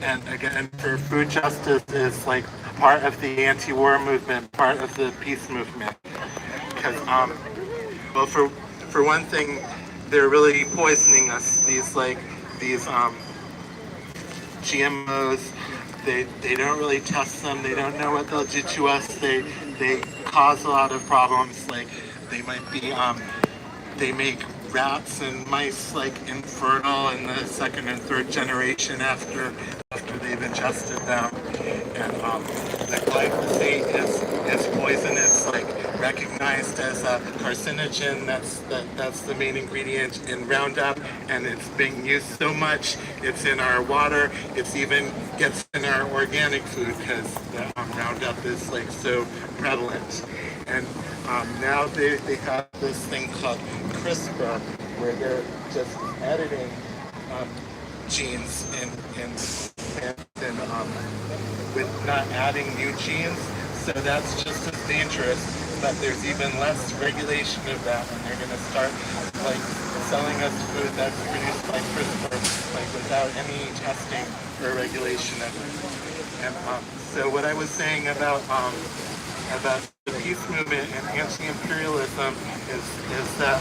and again, for food justice is like part of the anti-war movement, part of the peace movement. Because, well, for one thing, they're really poisoning us. These GMOs, they don't really test them. They don't know what they'll do to us. They cause a lot of problems. Like they might be they make rats and mice like infertile in the second and third generation after they've ingested them. And the glyphosate is poison. It's like recognized as a carcinogen. That's the main ingredient in Roundup, and it's being used so much. It's in our water. It's even gets in our organic food because the Roundup is like so prevalent. And now they have this thing called CRISPR, where they're just editing genes in with not adding new genes. So that's just as dangerous, but there's even less regulation of that, and they're going to start like selling us food that's produced by CRISPR, like without any testing or regulation of it. And so what I was saying about the peace movement and anti-imperialism is that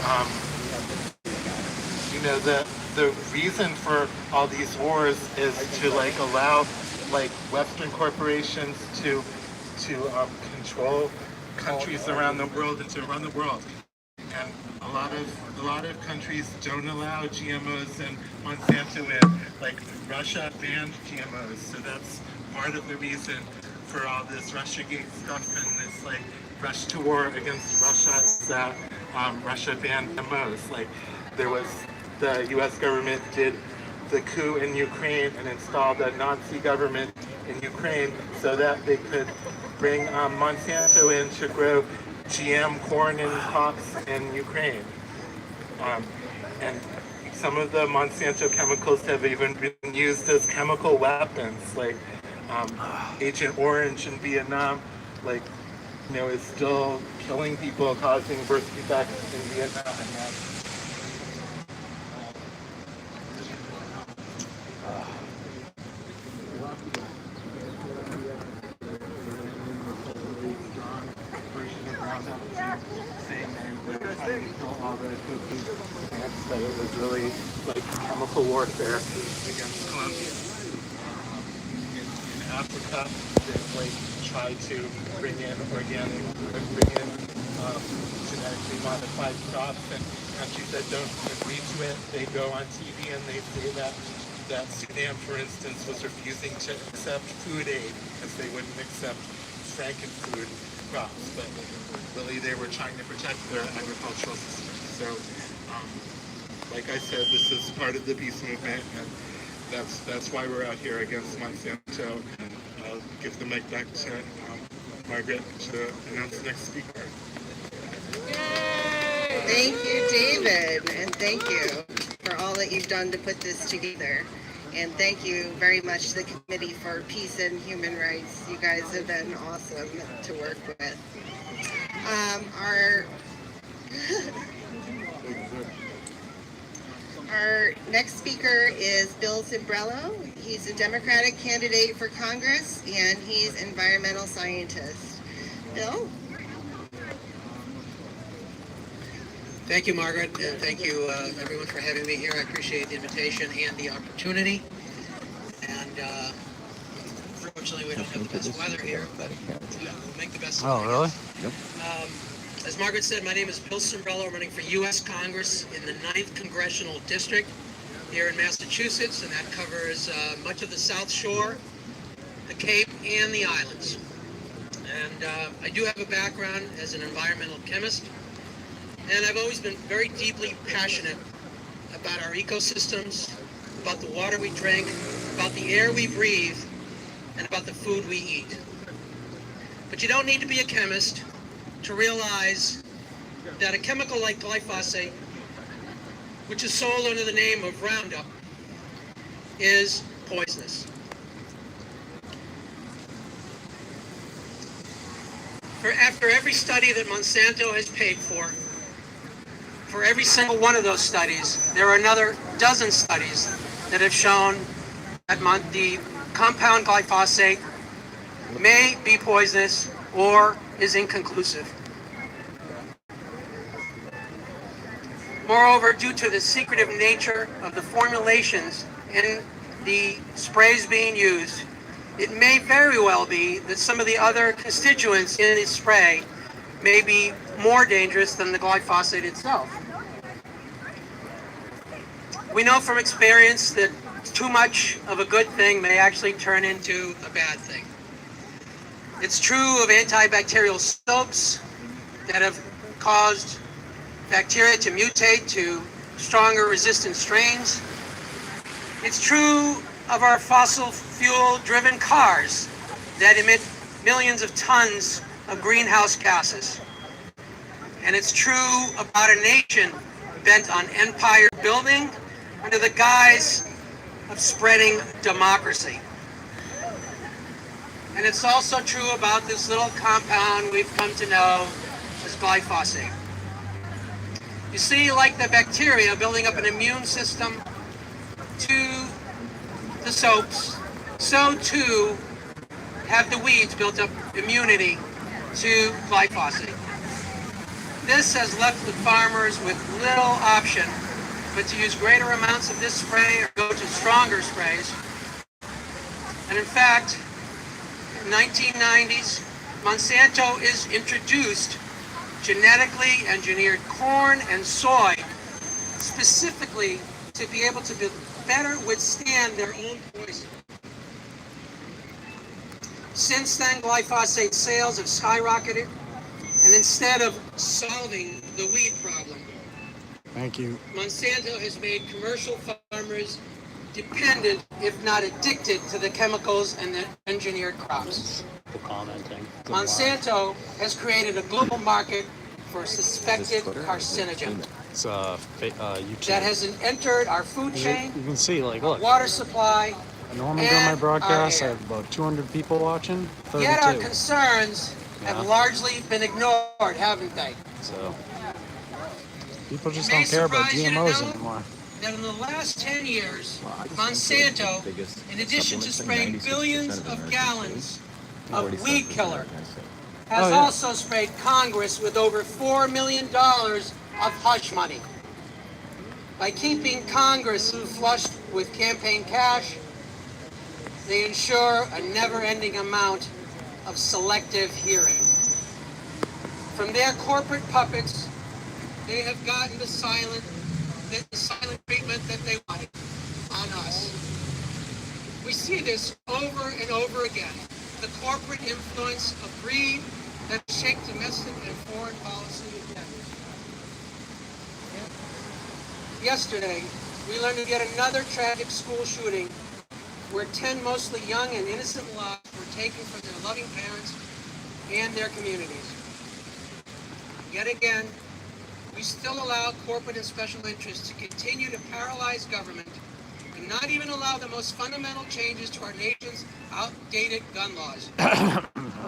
you know the reason for all these wars is to like allow like Western corporations to control countries around the world and to run the world. And a lot of countries don't allow GMOs and Monsanto in. Like Russia banned GMOs, so that's part of the reason for all this Russiagate stuff and this like rush to war against Russia is that Russia banned GMOs. Like there was the U.S. government did the coup in Ukraine and installed a Nazi government in Ukraine so that they could bring Monsanto in to grow GM corn and crops in Ukraine. And some of the Monsanto chemicals have even been used as chemical weapons, like Agent Orange in Vietnam, like, you know, is still killing people, causing birth defects in Vietnam. That it was really like chemical warfare against Colombia. In Africa, they like try to bring in genetically modified crops, and countries that don't agree to it, they go on TV and they say that Sudan, for instance, was refusing to accept food aid because they wouldn't accept Frankenfood crops, but really they were trying to protect their agricultural system. So, like I said, this is part of the peace movement, and that's why we're out here against Monsanto. And I'll give the mic back to Margaret to announce the next speaker. Yay! Thank you, David, and thank you for all that you've done to put this together. And thank you very much to the Committee for Peace and Human Rights. You guys have been awesome to work with. Our next speaker is Bill Zimbrello. He's a Democratic candidate for Congress, and he's an environmental scientist. Bill? Thank you, Margaret, and thank you, everyone, for having me here. I appreciate the invitation and the opportunity. And fortunately, we don't have the best weather here, but we'll make the best of it. Oh, really? Yep. As Margaret said, my name is Bill Zimbrello, running for U.S. Congress in the 9th Congressional District here in Massachusetts, and that covers much of the South Shore, the Cape, and the islands. And I do have a background as an environmental chemist, and I've always been very deeply passionate about our ecosystems, about the water we drink, about the air we breathe, and about the food we eat. But you don't need to be a chemist to realize that a chemical like glyphosate, which is sold under the name of Roundup, is poisonous. After every study that Monsanto has paid for every single one of those studies, there are another dozen studies that have shown that the compound glyphosate may be poisonous or is inconclusive. Moreover, due to the secretive nature of the formulations in the sprays being used, it may very well be that some of the other constituents in the spray may be more dangerous than the glyphosate itself. We know from experience that too much of a good thing may actually turn into a bad thing. It's true of antibacterial soaps that have caused bacteria to mutate to stronger resistant strains. It's true of our fossil fuel driven cars that emit millions of tons of greenhouse gases. And it's true about a nation bent on empire building under the guise of spreading democracy. And it's also true about this little compound we've come to know as glyphosate. You see, like the bacteria building up an immune system to the soaps, so too have the weeds built up immunity to glyphosate. This has left the farmers with little option but to use greater amounts of this spray or go to stronger sprays. And in fact, in the 1990s, Monsanto is introduced genetically engineered corn and soy specifically to be able to better withstand their own poison. Since then, glyphosate sales have skyrocketed, and instead of solving the weed problem, Thank you. Monsanto has made commercial farmers dependent, if not addicted, to the chemicals and the engineered crops. Commenting. Monsanto has created a global market for suspected carcinogen It's YouTube. that has entered our food chain, You can see, like, look. water supply, Normally during my and broadcast, I our air. have about 200 people watching. 32. Yet our concerns Yeah. have largely been ignored, haven't they? So people just It may don't care about surprise you to GMOs know anymore. that in the last 10 years, Monsanto, in addition to spraying billions of gallons of weed killer, has also sprayed Congress with over $4 million of hush money. By keeping Congress flushed with campaign cash, they ensure a never-ending amount of selective hearing. From their corporate puppets, they have gotten the silent treatment that they wanted on us. We see this over and over again. The corporate influence of greed that shaped domestic and foreign policy agendas. Yesterday, we learned of yet another tragic school shooting where 10 mostly young and innocent lives were taken from their loving parents and their communities. Yet again, we still allow corporate and special interests to continue to paralyze government and not even allow the most fundamental changes to our nation's outdated gun laws.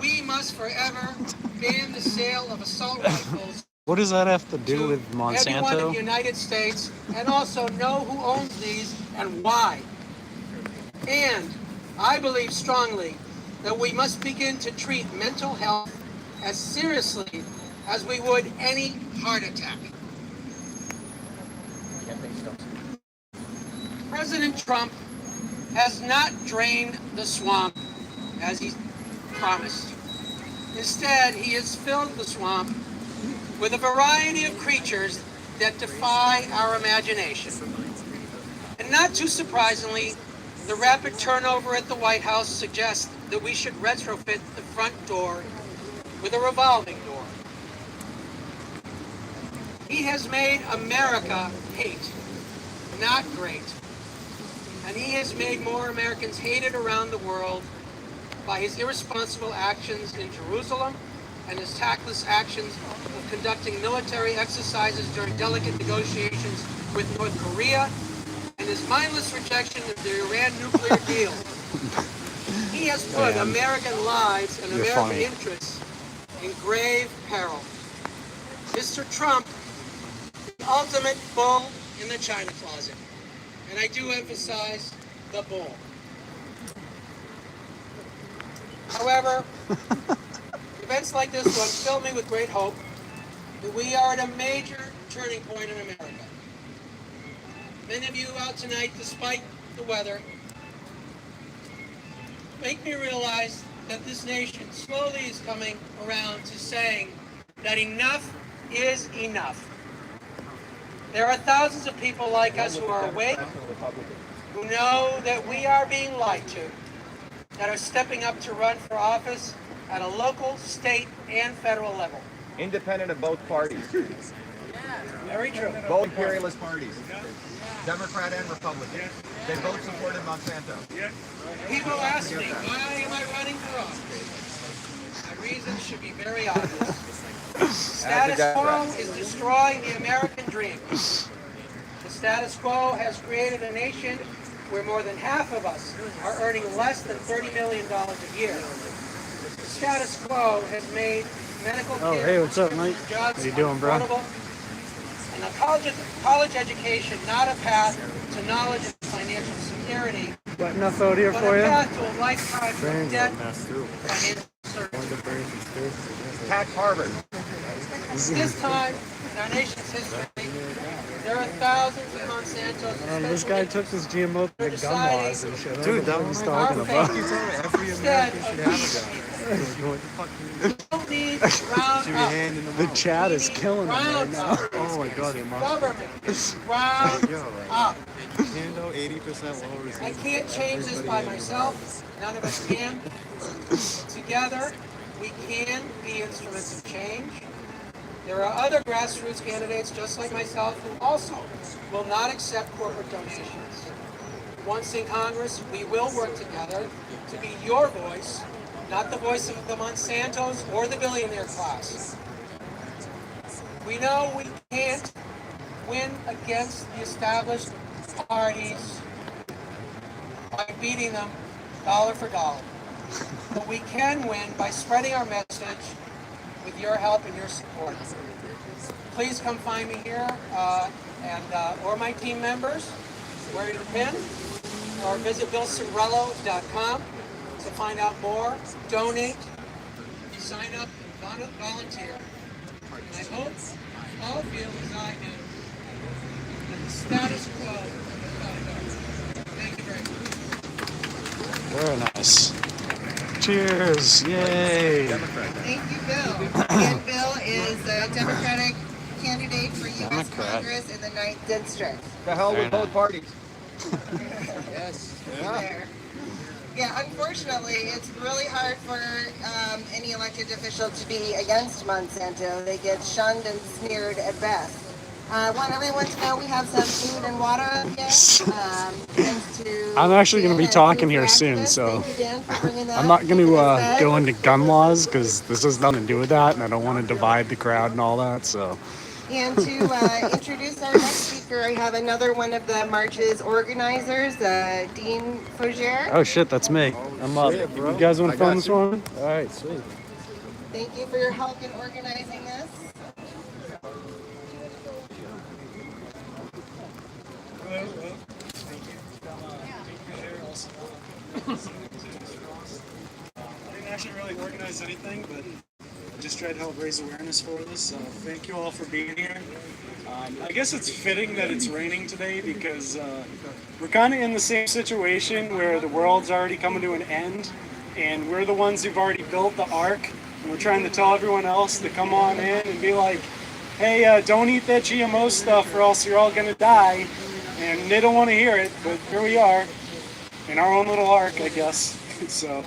We must forever ban the sale of assault rifles What does that have to do to with everyone in the Monsanto? United States, and also know who owns these and why. And I believe strongly that we must begin to treat mental health as seriously as we would any heart attack. President Trump has not drained the swamp as he promised. Instead, he has filled the swamp with a variety of creatures that defy our imagination. And not too surprisingly, the rapid turnover at the White House suggests that we should retrofit the front door with a revolving door. He has made America hate, not great. And he has made more Americans hated around the world by his irresponsible actions in Jerusalem and his tactless actions of conducting military exercises during delicate negotiations with North Korea and his mindless rejection of the Iran nuclear deal. He has put American lives and American interests in grave peril. Mr. Trump, the ultimate bull in the china closet. And I do emphasize the bull. However, events like this one fill me with great hope that we are at a major turning point in America. Many of you out tonight, despite the weather, make me realize that this nation slowly is coming around to saying that enough is enough. There are thousands of people like us who are awake, who know that we are being lied to, that are stepping up to run for office at a local, state, and federal level. Independent of both parties, Very true. both imperialist parties, Democrat and Republican. They both supported Monsanto. People ask me, why am I running for office? My reasons should be very obvious. Status quo is destroying the American dream. The status quo has created a nation where more than half of us are earning less than $30 million a year. The status quo has made medical care, Oh, hey, what's up, Mike? jobs How you doing, bro? unaffordable, and a college education not a path to knowledge and financial security, Got enough out here but for a you? path to a lifetime of debt and financial service. Tax Harvard. This time in our nation's history, there are thousands of Monsantos. This guy took this GMO They're gun laws and shit. Dude, that was our talking faith about. instead of don't need round The chat is killing him right round now. up. Oh my god, it must Government, round up. handle 80% lower I can't change this by myself. None of us can. Together, we can be instruments of change. There are other grassroots candidates just like myself who also will not accept corporate donations. Once in Congress, we will work together to be your voice, not the voice of the Monsantos or the billionaire class. We know we can't win against the established parties by beating them dollar for dollar. But we can win by spreading our message with your help and your support. Please come find me here or my team members, where you've been, or visit billcimbrello.com to find out more, donate, sign up, and volunteer. And I hope all feel as I do that the status quo is not done. Thank you very much. Very nice. Cheers. Yay. Thank you, Bill. And Bill is a Democratic candidate for U.S. Democrat. Congress in the 9th District. The hell Very with both nice. parties. Yes. There. Yeah, unfortunately, it's really hard for any elected official to be against Monsanto. They get shunned and sneered at best. I want everyone to know we have some food and water up here. Thanks to I'm actually going to be Dan talking and here Food soon, Activists. so Thank you, Dan, for bringing that I'm not going keeping us to fed. go into gun laws because this has nothing to do with that, and I don't want to divide the crowd and all that. So And to introduce our next speaker, I have another one of the march's organizers, Dean Fougere. oh shit, that's me. I'm up. Shit, bro. You guys want I to film got this you. one? All right, sweet. Thank you for your help in organizing this. I didn't actually really organize anything, but I just tried to help raise awareness for this. So thank you all for being here. I guess it's fitting that it's raining today because we're kind of in the same situation where the world's already coming to an end, and we're the ones who've already built the ark, and we're trying to tell everyone else to come on in and be like, hey, don't eat that GMO stuff or else you're all going to die. And they don't want to hear it, but here we are in our own little ark, I guess. So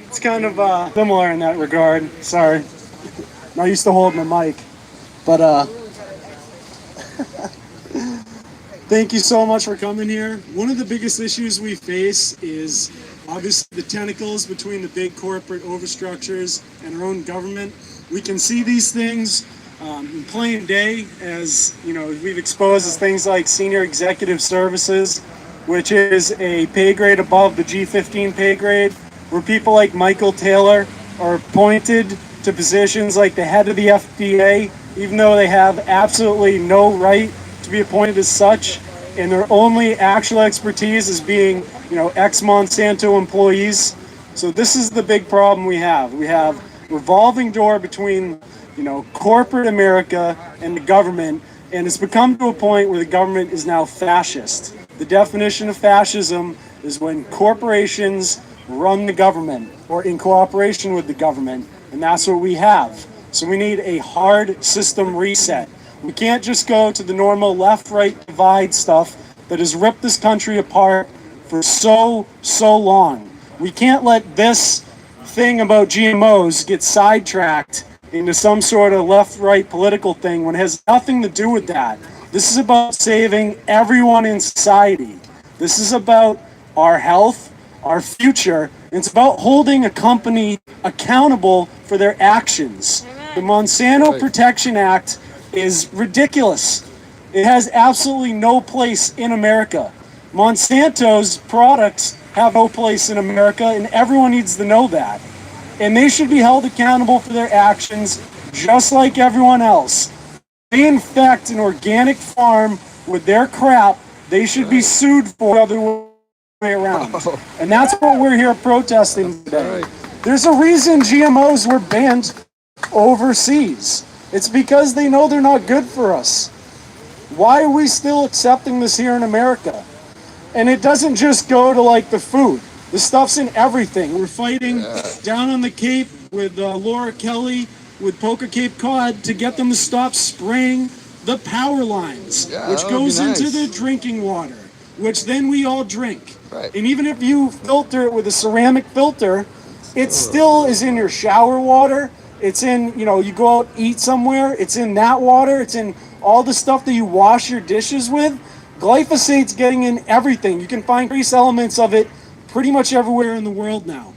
it's kind of similar in that regard. Sorry, not used to holding the mic, but thank you so much for coming here. One of the biggest issues we face is obviously the tentacles between the big corporate overstructures and our own government. We can see these things in plain day, as you know, we've exposed as things like senior executive services, which is a pay grade above the G15 pay grade, where people like Michael Taylor are appointed to positions like the head of the FDA, even though they have absolutely no right to be appointed as such, and their only actual expertise is being, you know, ex-Monsanto employees. So this is the big problem we have. We have revolving door between, corporate America and the government, and it's become to a point where the government is now fascist. The definition of fascism is when corporations run the government or in cooperation with the government, and that's what we have. So we need a hard system reset. We can't just go to the normal left-right divide stuff that has ripped this country apart for so long. We can't let this thing about GMOs get sidetracked into some sort of left-right political thing when it has nothing to do with that. This is about saving everyone in society. This is about our health, our future, and it's about holding a company accountable for their actions. The Monsanto Protection Act is ridiculous. It has absolutely no place in America. Monsanto's products have no place in America, and everyone needs to know that. And they should be held accountable for their actions just like everyone else. They infect an organic farm with their crap, they should be sued for the other way around. And that's what we're here protesting today. There's a reason GMOs were banned overseas. It's because they know they're not good for us. Why are we still accepting this here in America? And it doesn't just go to like the food. The stuff's in everything. We're fighting down on the Cape with Laura Kelly, with Poker Cape Cod, to get them to stop spraying the power lines, which goes into the drinking water, which then we all drink. Right. And even if you filter it with a ceramic filter, it still is in your shower water. It's in, you go out, eat somewhere, it's in that water, it's in all the stuff that you wash your dishes with. Glyphosate's getting in everything. You can find trace elements of it pretty much everywhere in the world now.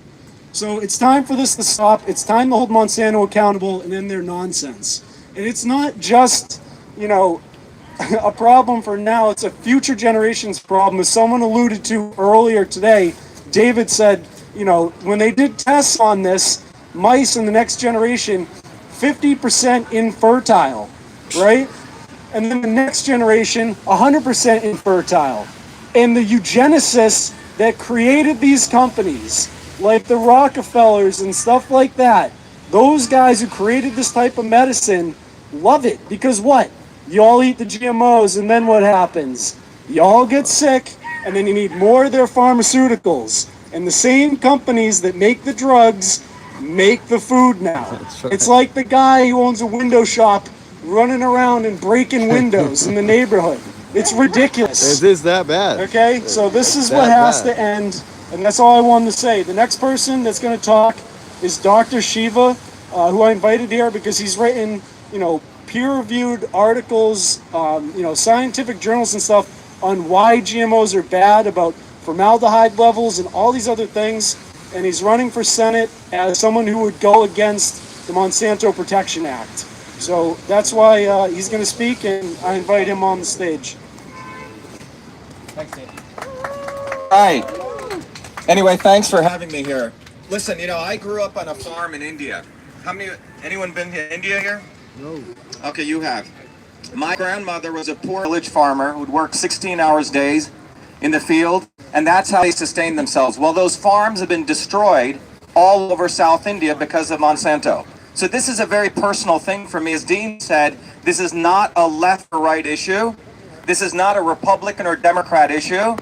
So it's time for this to stop. It's time to hold Monsanto accountable and end their nonsense. And it's not just, a problem for now, it's a future generation's problem. As someone alluded to earlier today, David said, when they did tests on this, mice in the next generation, 50% infertile, right? And then the next generation, 100% infertile. And the eugenicists that created these companies, like the Rockefellers and stuff like that, those guys who created this type of medicine love it. Because what? You all eat the GMOs, and then what happens? You all get sick, and then you need more of their pharmaceuticals. And the same companies that make the drugs make the food now. Right. It's like the guy who owns a window shop running around and breaking windows in the neighborhood. It's ridiculous. It is that bad. Okay, so this is what has to end, and that's all I wanted to say. The next person that's going to talk is Dr. Shiva, who I invited here because he's written, peer-reviewed articles, scientific journals and stuff on why GMOs are bad, about formaldehyde levels and all these other things. And he's running for Senate as someone who would go against the Monsanto Protection Act. So that's why he's going to speak, and I invite him on the stage. Thanks, Dave. Hi. Anyway, thanks for having me here. Listen, I grew up on a farm in India. Anyone been to India here? No. Okay, you have. My grandmother was a poor village farmer who'd work 16 hours days in the field, and that's how they sustained themselves. Well, those farms have been destroyed all over South India because of Monsanto. So this is a very personal thing for me. As Dean said, this is not a left or right issue. This is not a Republican or Democrat issue.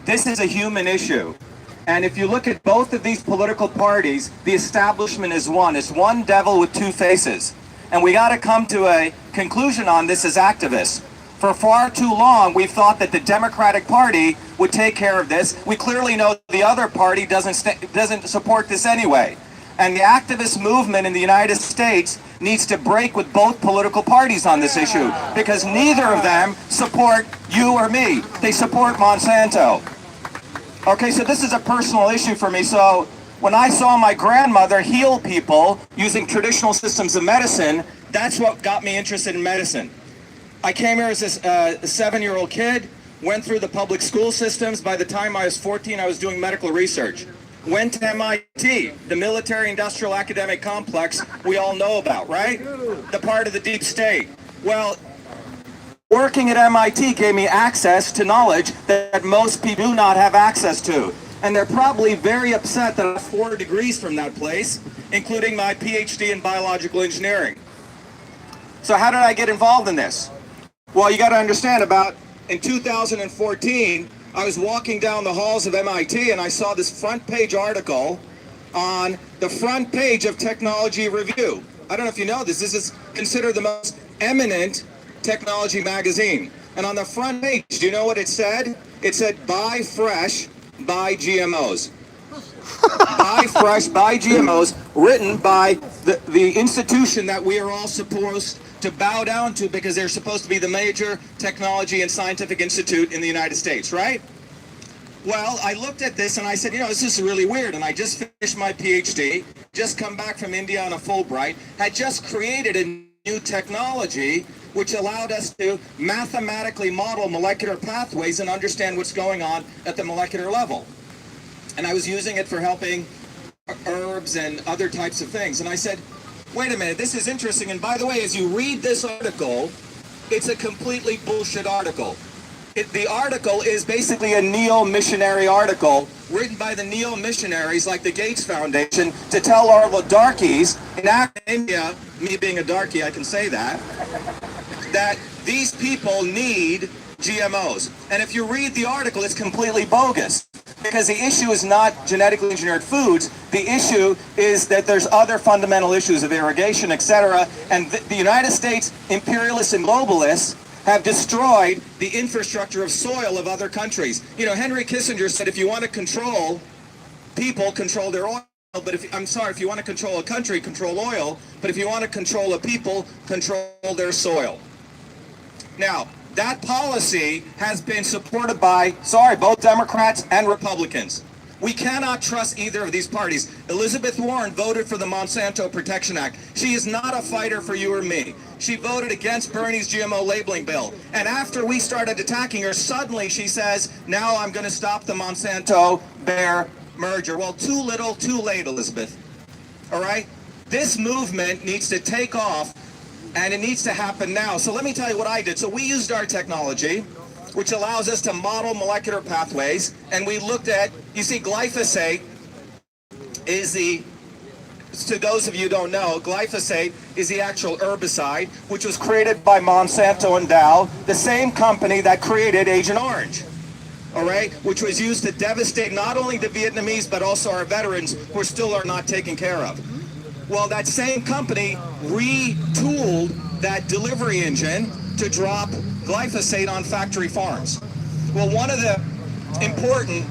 This is a human issue. And if you look at both of these political parties, the establishment is one. It's one devil with two faces. And we got to come to a conclusion on this as activists. For far too long, we've thought that the Democratic Party would take care of this. We clearly know the other party doesn't support this anyway. And the activist movement in the United States needs to break with both political parties on this issue, because neither of them support you or me. They support Monsanto. Okay, so this is a personal issue for me. So when I saw my grandmother heal people using traditional systems of medicine, that's what got me interested in medicine. I came here as a 7-year-old kid, went through the public school systems. By the time I was 14, I was doing medical research. Went to MIT, the military industrial academic complex we all know about, right? The part of the deep state. Well, working at MIT gave me access to knowledge that most people do not have access to. And they're probably very upset that I'm 4 degrees from that place, including my PhD in biological engineering. So how did I get involved in this? Well, you got to understand, in 2014, I was walking down the halls of MIT and I saw this front page article on the front page of Technology Review. I don't know if you know this. This is considered the most eminent technology magazine. And on the front page, do you know what it said? It said, buy fresh, buy GMOs. Buy fresh, buy GMOs, written by the institution that we are all supposed to bow down to because they're supposed to be the major technology and scientific institute in the United States, right? Well, I looked at this and I said, this is really weird. And I just finished my PhD, just come back from India on a Fulbright, had just created a new technology which allowed us to mathematically model molecular pathways and understand what's going on at the molecular level. And I was using it for helping herbs and other types of things. And I said, wait a minute, this is interesting. And by the way, as you read this article, it's a completely bullshit article. The article is basically a neo-missionary article written by the neo-missionaries like the Gates Foundation to tell all the darkies in India, me being a darkie, I can say that these people need GMOs. And if you read the article, it's completely bogus. Because the issue is not genetically engineered foods. The issue is that there's other fundamental issues of irrigation, etc. And the United States imperialists and globalists have destroyed the infrastructure of soil of other countries. Henry Kissinger said, if you want to control people, control their oil. But if you want to control a country, control oil. But if you want to control a people, control their soil. Now, that policy has been supported by, both Democrats and Republicans. We cannot trust either of these parties. Elizabeth Warren voted for the Monsanto Protection Act. She is not a fighter for you or me. She voted against Bernie's GMO labeling bill. And after we started attacking her, suddenly she says, now I'm going to stop the Monsanto-Bayer merger. Well, too little, too late, Elizabeth. All right? This movement needs to take off, and it needs to happen now. So let me tell you what I did. So we used our technology, which allows us to model molecular pathways, and we looked at, glyphosate is to those of you who don't know, glyphosate is the actual herbicide, which was created by Monsanto and Dow, the same company that created Agent Orange, all right, which was used to devastate not only the Vietnamese, but also our veterans who still are not taken care of. Well, that same company retooled that delivery engine to drop glyphosate on factory farms. Well, one of the important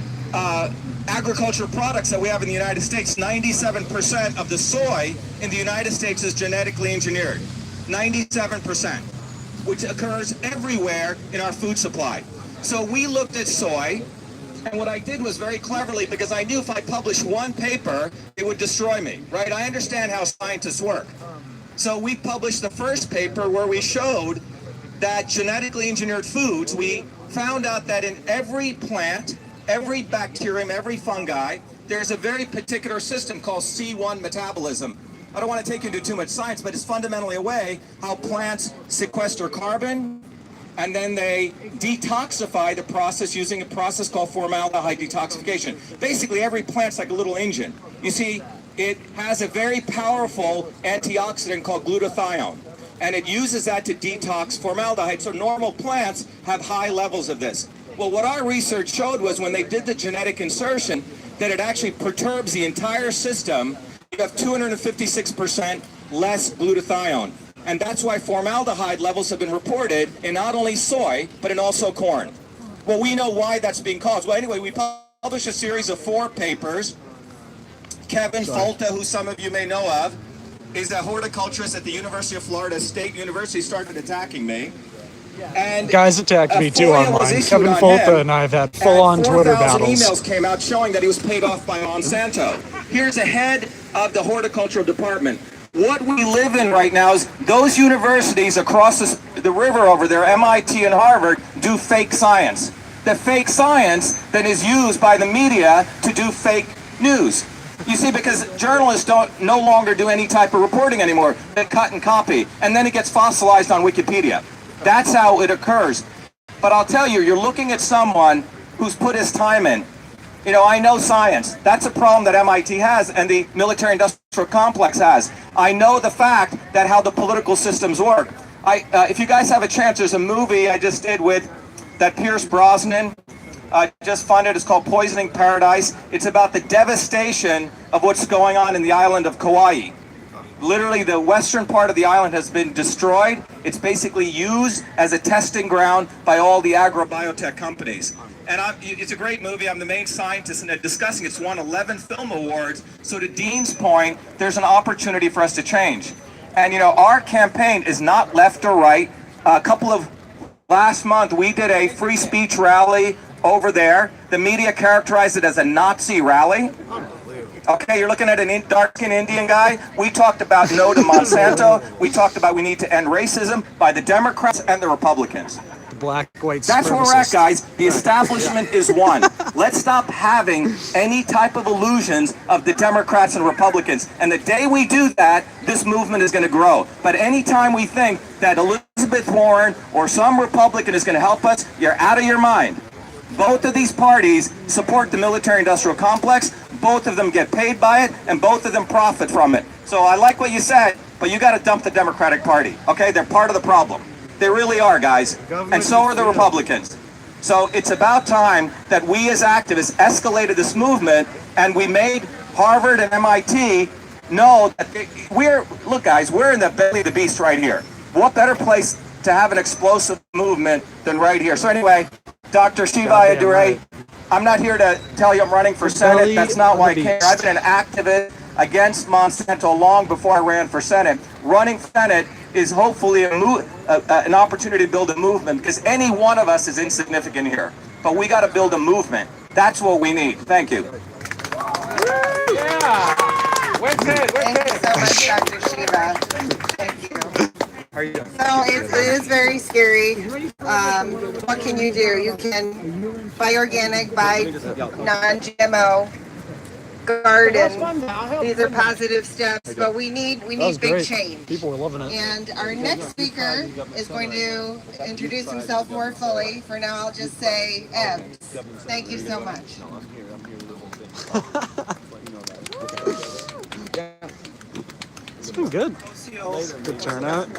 agricultural products that we have in the United States, 97% of the soy in the United States is genetically engineered. 97%, which occurs everywhere in our food supply. So we looked at soy, and what I did was very cleverly, because I knew if I published one paper, it would destroy me, right? I understand how scientists work. So we published the first paper where we showed that genetically engineered foods, we found out that in every plant, every bacterium, every fungi, there's a very particular system called C1 metabolism. I don't want to take you into too much science, but it's fundamentally a way how plants sequester carbon, and then they detoxify the process using a process called formaldehyde detoxification. Basically, every plant's like a little engine. You see, it has a very powerful antioxidant called glutathione, and it uses that to detox formaldehyde. So normal plants have high levels of this. Well, what our research showed was when they did the genetic insertion, that it actually perturbs the entire system. You have 256% less glutathione. And that's why formaldehyde levels have been reported in not only soy, but in also corn. Well, we know why that's being caused. Well, anyway, we published a series of 4 papers. Kevin Folta, who some of you may know of, is a horticulturist at the University of Florida State University, started attacking me. And guys attacked me too online. Kevin Folta and I have had full-on Twitter battles. Emails came out showing that he was paid off by Monsanto. Here's the head of the horticultural department. What we live in right now is those universities across the river over there, MIT and Harvard, do fake science. The fake science then is used by the media to do fake news. You see, because journalists no longer do any type of reporting anymore. They cut and copy, and then it gets fossilized on Wikipedia. That's how it occurs. But I'll tell you, you're looking at someone who's put his time in. You know, I know science. That's a problem that MIT has and the military-industrial complex has. I know the fact that how the political systems work. If you guys have a chance, there's a movie I just did with that Pierce Brosnan just funded. It's called Poisoning Paradise. It's about the devastation of what's going on in the island of Kauai. Literally, the western part of the island has been destroyed. It's basically used as a testing ground by all the agro-biotech companies. And it's a great movie. I'm the main scientist in it discussing it. It's won 11 film awards. So to Dean's point, there's an opportunity for us to change. And you know, our campaign is not left or right. Last month, we did a free speech rally over there. The media characterized it as a Nazi rally. Okay, you're looking at a dark-skinned Indian guy. We talked about no to Monsanto. We talked about we need to end racism by the Democrats and the Republicans. The black, white That's where we're at, guys. The establishment is one. Let's stop having any type of illusions of the Democrats and Republicans. And the day we do that, this movement is going to grow. But anytime we think that Elizabeth Warren or some Republican is going to help us, you're out of your mind. Both of these parties support the military-industrial complex. Both of them get paid by it, and both of them profit from it. So I like what you said, but you got to dump the Democratic Party. Okay, they're part of the problem. They really are, guys. And so are the Republicans. So it's about time that we as activists escalated this movement, and we made Harvard and MIT know that look, guys, we're in the belly of the beast right here. What better place to have an explosive movement than right here? So anyway, Dr. Shiva Adure, I'm not here to tell you I'm running for Senate. That's not why I came. I've been an activist against Monsanto long before I ran for Senate. Running for Senate is hopefully an opportunity to build a movement, because any one of us is insignificant here. But we got to build a movement. That's what we need. Thank you. Yeah. Thank you so much, Dr. Shiva. Thank you. So it is very scary. What can you do? You can buy organic, buy non-GMO, garden. These are positive steps, but we need big change. People were loving it. And our next speaker is going to introduce himself more fully. For now, I'll just say Ebbs. Thank you so much. It's been good. Good turnout.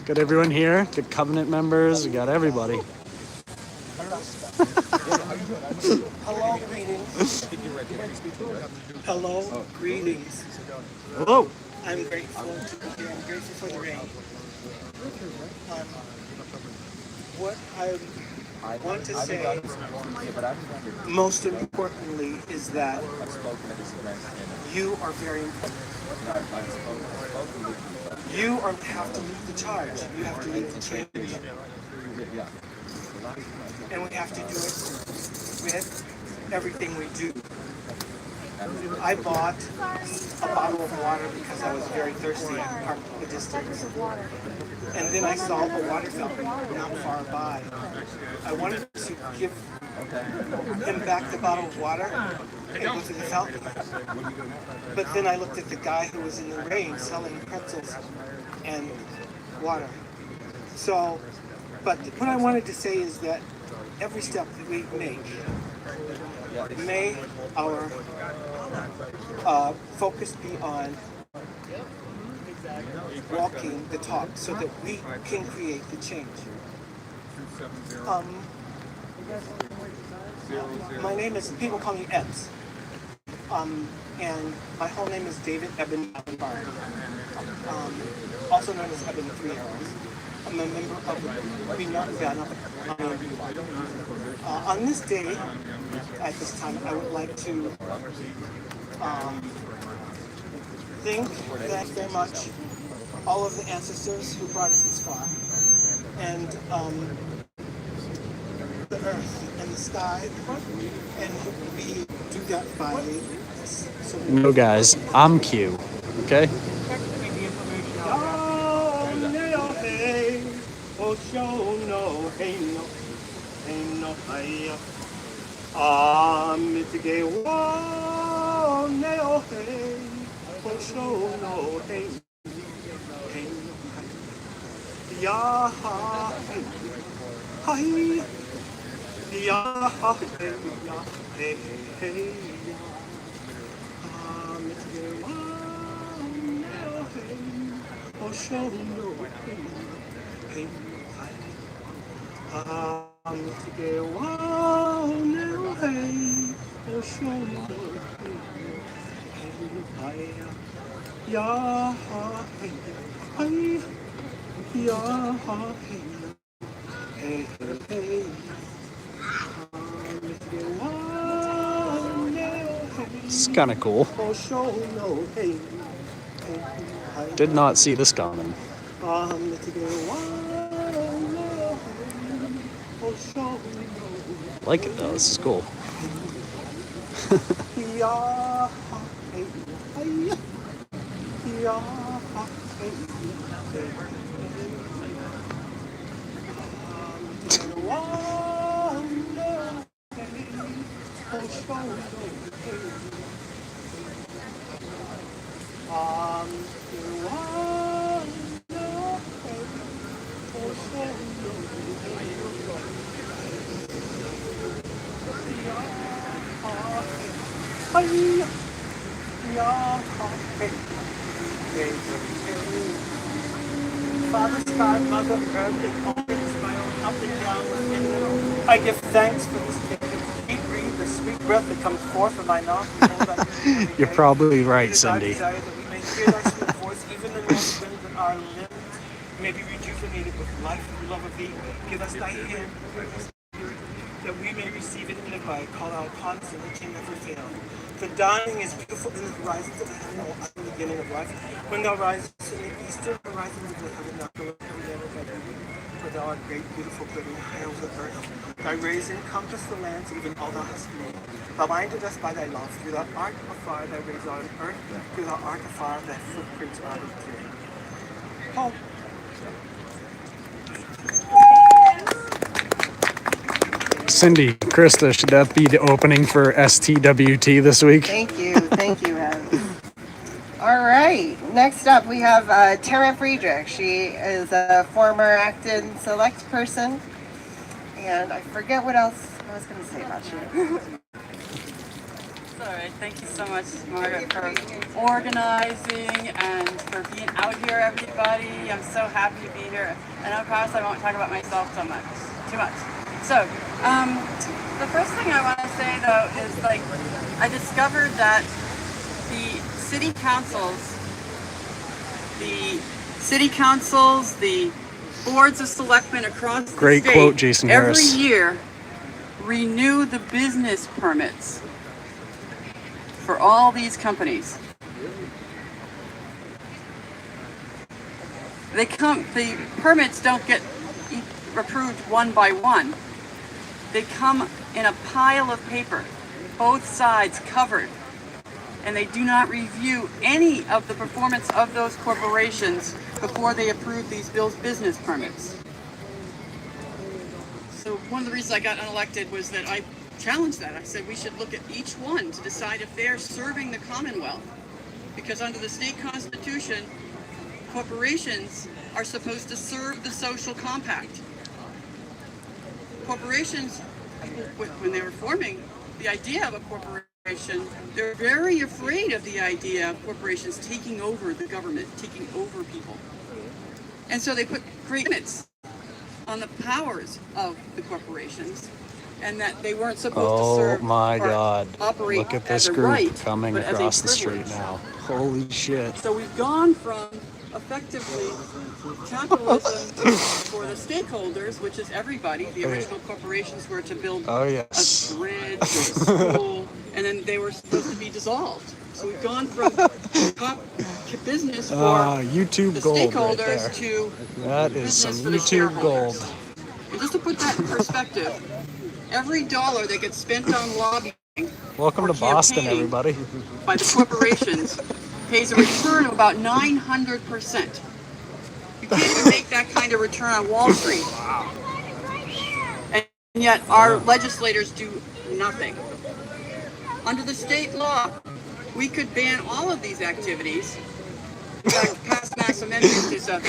Got everyone here. Good Covenant members. We got everybody. Hello, greetings. Hello, greetings. Hello. I'm grateful to be here. I'm grateful for the rain. What I want to say, most importantly, is that you are very important. You have to lead the charge. You have to lead the change. And we have to do it with everything we do. I bought a bottle of water because I was very thirsty and parked the distance. And then I saw a water fountain not far by. I wanted to give him back the bottle of water and go to the fountain. But then I looked at the guy who was in the rain selling pretzels and water. So, but what I wanted to say is that every step that we make, may our focus be on walking the talk so that we can create the change. My name is, people call me Ebbs. And my whole name is David Eben Allenbar, also known as Eben 3 Arrows. I'm a member of the Binyan. On this day, at this time, I would like to thank very much all of the ancestors who brought us this far, and the earth and the sky, and we do that by No, guys, I'm Q. Okay? Ya, hey, ya, hey, hey, ya. Oh, show no, hey, hey, hey, wow, no, hey, oh, show no, hey, hey, ya, hey, hey, ya, hey, hey, hey, This is kind of cool. oh, show no, hey, hey, Did not see this coming. Like it though. This is cool. Yeah, Father Sky, Mother Earth, and always my own up and down within. I give thanks for this day, the sweet breeze, the sweet breath that comes forth from my mouth. You're probably right, It is our Cindy. desire that we may hear thy sweet voice, even the north winds in our limbs may be rejuvenated with life and love of thee. Give us thy hand, that we may receive it and live by it. Call out upon us and it can never fail. The dawning is beautiful in the horizons of heaven, O at the beginning of life. When thou risest in the eastern horizons of the heaven, thou goest every day of thy beauty. For thou art great, beautiful, good, and high over the earth. Thy rays encompass the lands, even all thou hast made. Thou bindest us by thy love. Through thou art afar, thy rays are on earth. Through thou art afar, thy footprints are in clear. Oh. Cindy, Krista, should that be the opening for STWT this week? Thank you, Ez. All right, next up we have Tara Friedrich. She is a former Acton Select person, and I forget what else I was going to say about you. All right, thank you so much, Margaret, for organizing and for being out here, everybody. I'm so happy to be here. And of course, I won't talk about myself too much. So, the first thing I want to say, though, is I discovered that the city councils, the boards of selectmen across the state, Great quote, Jason every Harris. year renew the business permits for all these companies. The permits don't get approved one by one. They come in a pile of paper, both sides covered, and they do not review any of the performance of those corporations before they approve these business permits. So one of the reasons I got unelected was that I challenged that. I said we should look at each one to decide if they're serving the Commonwealth. Because under the state constitution, corporations are supposed to serve the social compact. Corporations, when they were forming the idea of a corporation, they're very afraid of the idea of corporations taking over the government, taking over people. And so they put great limits on the powers of the corporations, and that they weren't supposed to serve my or God. operate Look at as this a group right, coming but as a across the street privilege. now. Holy shit. So we've gone from effectively capitalism for the stakeholders, which is everybody. The original corporations were to build a bridge, or a school, and then they were supposed to be dissolved. So we've gone from top business for YouTube the gold right stakeholders there. to That is some business for the YouTube shareholders. gold. And just to put that in perspective, every dollar that gets spent on lobbying Welcome or to Boston, campaigning everybody. by the corporations pays a return of about 900%. You can't even make that kind of return on Wall Street. And yet our legislators do nothing. Under the state law, we could ban all of these activities. In fact, past Mass Amendment is an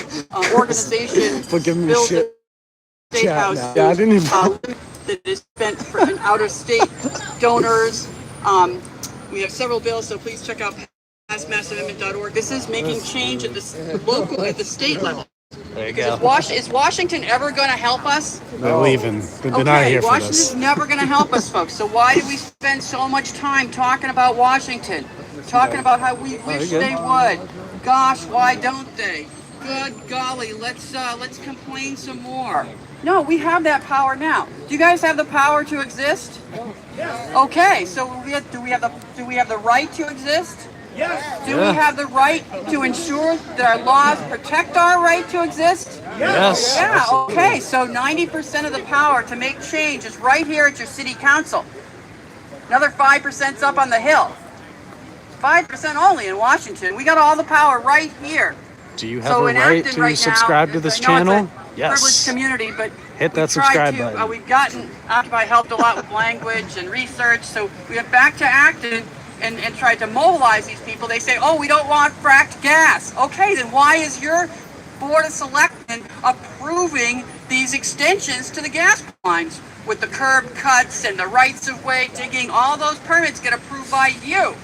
organization Look, give me built shit the State chat House now. Yeah, I didn't even... that is spent for out-of-state donors. We have several bills, so please check out passmassamendment.org. This is making change at the local, at the state level. There you Because go. is Washington ever going to help us? They're leaving. They're not Okay, here for Washington's this. never going to help us, folks. So why do we spend so much time talking about Washington? Talking about how we wish good. they would. Gosh, why don't they? Good golly, let's complain some more. No, we have that power now. Do you guys have the power to exist? Okay, so do we have the right to exist? Yes. Do we have the right to ensure that our laws protect our right to exist? Yes. Yeah, okay, so 90% of the power to make change is right here at your city council. Another 5%'s up on the Hill. 5% only in Washington. We got all the power right here. Do you have So a in right Acton to right subscribe now, to this I know channel? it's a Yes. privileged community, but Hit that we tried subscribe to, button. we've gotten, Occupy helped a lot with language and research, so we went back to Acton and tried to mobilize these people. They say, oh, we don't want fracked gas. Okay, then why is your Board of Selectmen approving these extensions to the gas lines with the curb cuts and the rights-of-way digging? All those permits get approved by you.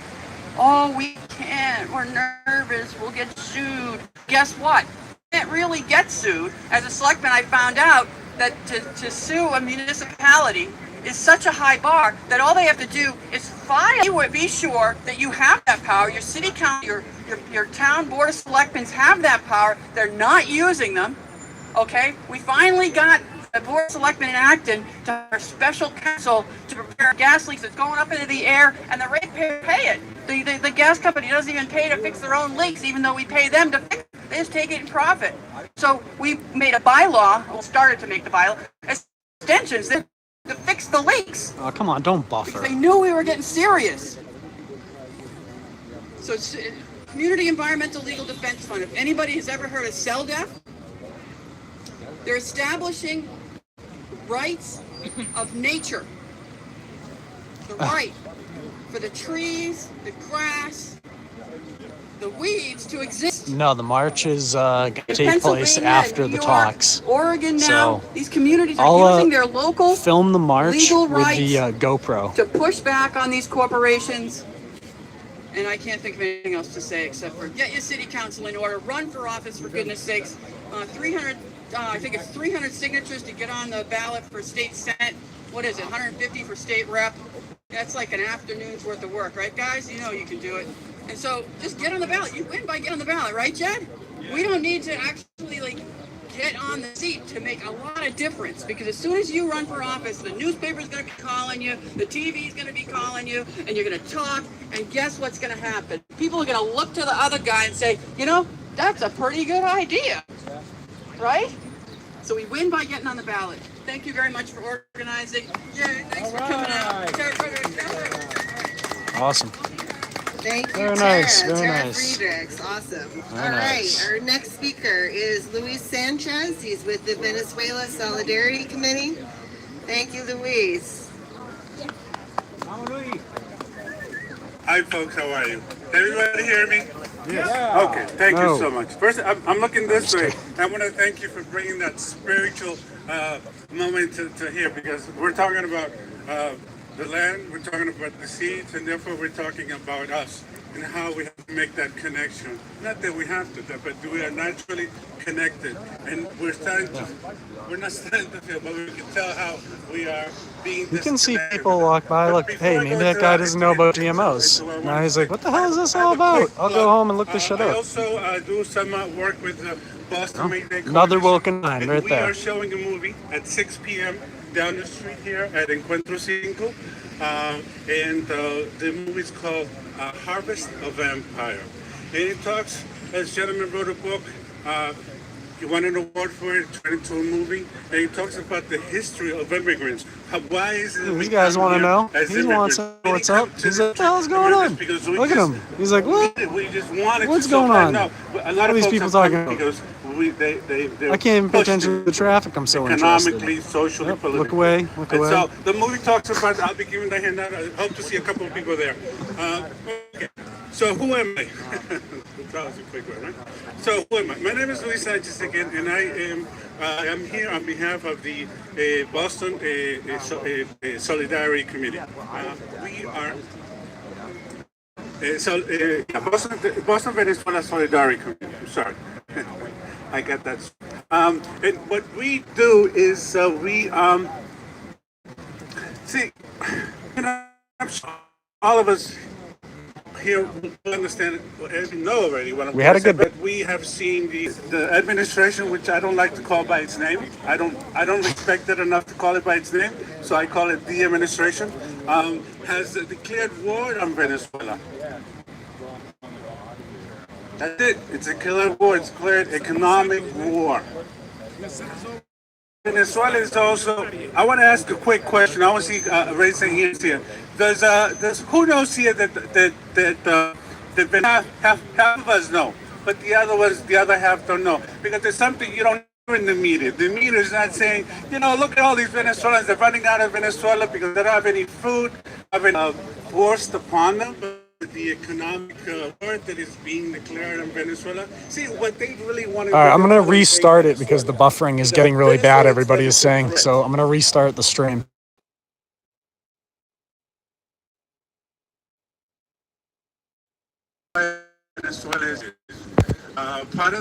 Oh, we can't. We're nervous. We'll get sued. Guess what? You can't really get sued. As a selectman, I found out that to sue a municipality is such a high bar that all they have to do is file. You would be sure that you have that power. Your city council, your town board of selectmen have that power. They're not using them. Okay? We finally got the board of selectmen in Acton to our special counsel to prepare gas leaks that's going up into the air, and the ratepayers pay it. The gas company doesn't even pay to fix their own leaks, even though we pay them to fix it. They just take it in profit. So we made a bylaw, or started to make the bylaw, extensions to fix the leaks. Oh, come on, don't buffer. They knew we were getting serious. So it's Community Environmental Legal Defense Fund. If anybody has ever heard of CELDEF, they're establishing rights of nature. The right for the trees, the grass, the weeds to exist. No, the march is going to In take place Pennsylvania, after New the York, talks. Oregon now, So, these communities I'll, are using their local Film the march legal with the rights GoPro. to push back on these corporations. And I can't think of anything else to say except for get your city council in order, run for office for goodness sakes. 300, I think it's 300 signatures to get on the ballot for state senate. What is it, 150 for state rep? That's like an afternoon's worth of work, right guys? You know you can do it. And so just get on the ballot. You win by getting on the ballot, right, Jed? We don't need to actually get on the seat to make a lot of difference, because as soon as you run for office, the newspaper's going to be calling you, the TV's going to be calling you, and you're going to talk, and guess what's going to happen? People are going to look to the other guy and say, you know, that's a pretty good idea, right? So we win by getting on the ballot. Thank you very much for organizing. Yeah, thanks for coming out. Awesome. Thank you, Very Tara. nice, very Tara nice. Friedrichs. Awesome. Very All right, nice. our next speaker is Luis Sanchez. He's with the Venezuela Solidarity Committee. Thank you, Luis. Hi folks, how are you? Everybody hear me? Yeah. Okay, thank No. you so much. First, I'm looking this way. I want to thank you for bringing that spiritual moment to here, because we're talking about the land, we're talking about the seeds, and therefore we're talking about us and how we have to make that connection. Not that we have to, but we are naturally connected, and we're not starting to feel, but we can tell how we are being You can see disconnected. people walk by, But look, before hey, I maybe go that into guy doesn't know about so I GMOs. want Now to- he's like, what the hell is this I have all a about? quick I'll go plug. home and look this shit I up. also do some work with the Boston May Day Another Coalition, Wilkin line and right we there. are showing a movie at 6 p.m. down the street here at Encuentro Cinco. And the movie is called Harvest of Empire. And it talks, this gentleman wrote a book, he won an award for it, turned into a movie, and he talks about the history of immigrants. Why is it These guys want to know. He wants to know what's up. He's like, what the hell's going on? Look at him. He's like, what? We just wanted What's to so going bad. on? No, a lot What are of these folks people have talking come about? because they're I can't even pay pushed attention to the traffic. I'm so interested. economically, socially, Yep, politically. look away, look And away. so the movie talks about, I'll be giving the handout. I hope to see a couple of people there. Okay. So who am I? That was a quick one, right? So who am I? My name is Luis Sanchez again, and I'm here on behalf of the Boston Solidarity Committee. We are Boston Venezuela Solidarity Committee. I'm sorry, I got that. And what we do is we see, you know, all of us here understand, know already what I'm We had going a to say, good but we have seen the administration, which I don't like to call by its name. I don't respect it enough to call it by its name, so I call it the administration. Has declared war on Venezuela. That's it. It's a declared war. It's declared economic war. Venezuela is also. I want to ask a quick question. I want to see raising hands here. Does who knows here that half of us know, but the other half don't know, because there's something you don't hear in the media. The media is not saying, look at all these Venezuelans. They're running out of Venezuela because they don't have any food, having forced upon them. The economic war that is being declared in Venezuela. See, what they really want to All right, I'm going to restart it because the buffering is getting really bad, everybody is saying. So I'm going to restart the stream. Venezuela is part of